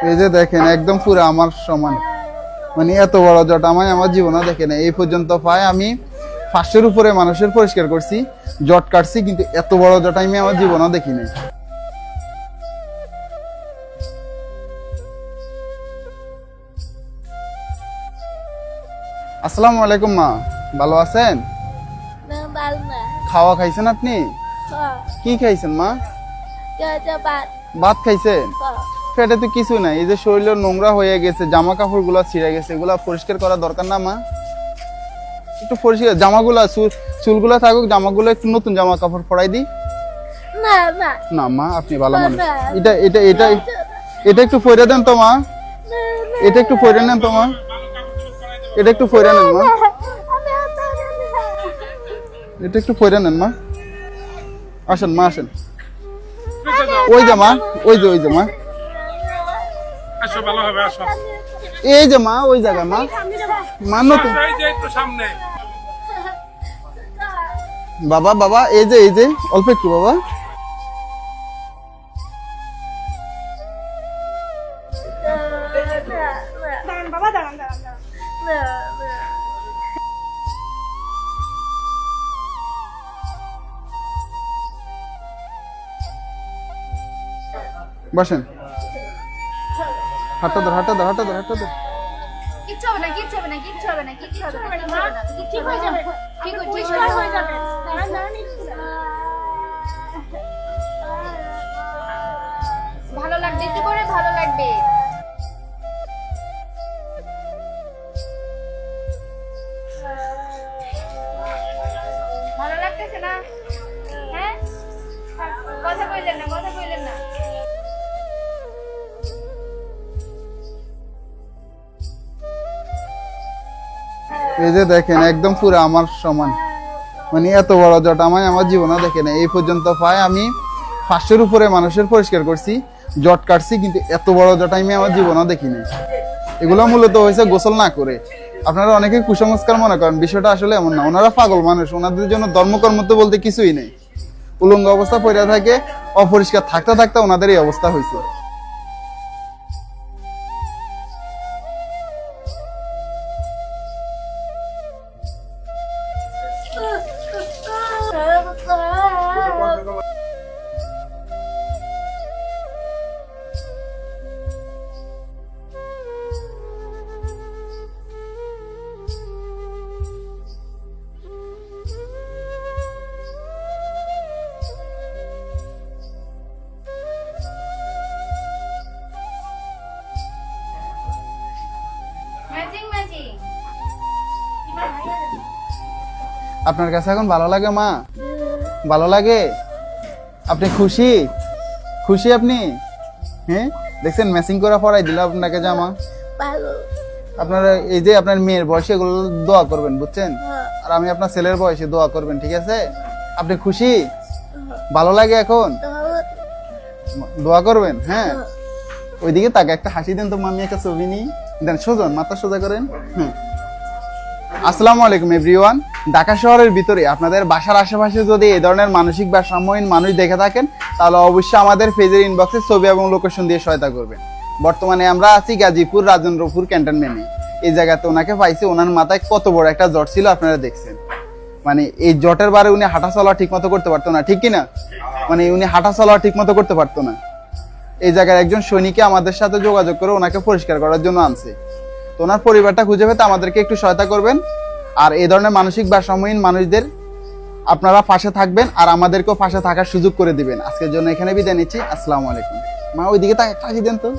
এই যে দেখেন একদম পুরো আমার সমান, মানে এত বড় জট আমি আমার জীবনে দেখে না। এই পর্যন্ত পাই আমি 500-এর উপরে মানুষের পরিষ্কার করছি, জট কাটছি, কিন্তু এত বড় জট আমি আমার জীবনে দেখি নাই। আসসালামু আলাইকুম মা, ভালো আছেন? খাওয়া খাইছেন আপনি? কি খাইছেন মা? ভাত খাইছেন? পেটে তো কিছু নাই, এই যে শরীর নোংরা হয়ে গেছে, জামা কাপড় গুলা ছিঁড়ে গেছে, এগুলা পরিষ্কার করা দরকার না মা? একটু পরিষ্কার জামাগুলা, চুলগুলা থাকুক, জামাগুলো একটু নতুন জামা কাপড় পরাই দিই। না মা, আপনি ভালো মানুষ। এটা এটা এটা এটা একটু পরে দেন তো মা, এটা একটু পরে নেন তো মা, এটা একটু পরে নেন মা, এটা একটু পরে নেন মা। আসেন মা, আসেন। ওই যে মা, ওই যে মা, এই যে মা, ওই জায়গা মা, মা নতুন বাবা, বাবা এই যে অল্প একটু বাবা। বসেন, হাঁটা ধর, হাঁটা ধর, হাঁটা ধর, হাঁটা ধর। কিচ্ছু হবে না, কিচ্ছু হবে না, কিচ্ছু হবে না, কিচ্ছু হবে না, কিচ্ছু হবে না, কিচ্ছু হয়ে যাবে, ঠিক হয়ে যাবে। ভালো লাগবে, একটু করে ভালো লাগবে। ভালো লাগতেছে না? হ্যাঁ, কথা কইলেন না, কথা কইলেন না। এই যে দেখেন একদম পুরো আমার সমান, মানে এত বড় জট আমি আমার জীবনে দেখে না। এই পর্যন্ত পাই আমি 500-এর উপরে মানুষের পরিষ্কার করছি, জট কাটছি, কিন্তু এত বড় জট আমি আমার জীবনে দেখি নাই। এগুলো মূলত হয়েছে গোসল না করে। আপনারা অনেকে কুসংস্কার মনে করেন, বিষয়টা আসলে এমন না। ওনারা পাগল মানুষ, ওনাদের জন্য ধর্মকর্ম তো বলতে কিছুই নেই। উলঙ্গ অবস্থা পড়ে থাকে, অপরিষ্কার থাকতে থাকতে ওনাদের এই অবস্থা হয়েছে। আপনার কাছে এখন ভালো লাগে মা? ভালো লাগে? আপনি খুশি? খুশি আপনি? হ্যাঁ, দেখছেন ম্যাচিং করে পরাই দিল আপনাকে জামা। আপনার এই যে আপনার মেয়ের বয়সে এগুলো দোয়া করবেন, বুঝছেন? আর আমি আপনার ছেলের বয়সে দোয়া করবেন, ঠিক আছে? আপনি খুশি? ভালো লাগে এখন? দোয়া করবেন, হ্যাঁ। ওইদিকে তাকে একটা হাসি দেন তো, মামি একটা ছবি নিই দেন, সোজন মাথা সোজা করেন। আসসালামু আলাইকুম এভরিওয়ান। ঢাকা শহরের ভিতরে আপনাদের বাসার আশেপাশে যদি এই ধরনের মানসিক বা সাম্যহীন মানুষ দেখে থাকেন, তাহলে অবশ্যই আমাদের পেজের ইনবক্সে ছবি এবং লোকেশন দিয়ে সহায়তা করবেন। বর্তমানে আমরা আছি গাজীপুর রাজেন্দ্রপুর ক্যান্টনমেন্টে। এই জায়গাতে ওনাকে পাইছি, ওনার মাথায় কত বড় একটা জট ছিল আপনারা দেখছেন। মানে এই জটের বারে উনি হাঁটা চলা ঠিক মতো করতে পারতো না, ঠিক কিনা? মানে উনি হাঁটা চলা ঠিক মতো করতে পারতো না। এই জায়গার একজন সৈনিকে আমাদের সাথে যোগাযোগ করে ওনাকে পরিষ্কার করার জন্য আনছে। তো ওনার পরিবারটা খুঁজে পেতে আমাদেরকে একটু সহায়তা করবেন। আর এই ধরনের মানসিক ভারসাম্যহীন মানুষদের আপনারা পাশে থাকবেন, আর আমাদেরকেও পাশে থাকার সুযোগ করে দিবেন। আজকের জন্য এখানে বিদায় নিচ্ছি। আসসালামু আলাইকুম। মা ওইদিকে তাকে দেন তো।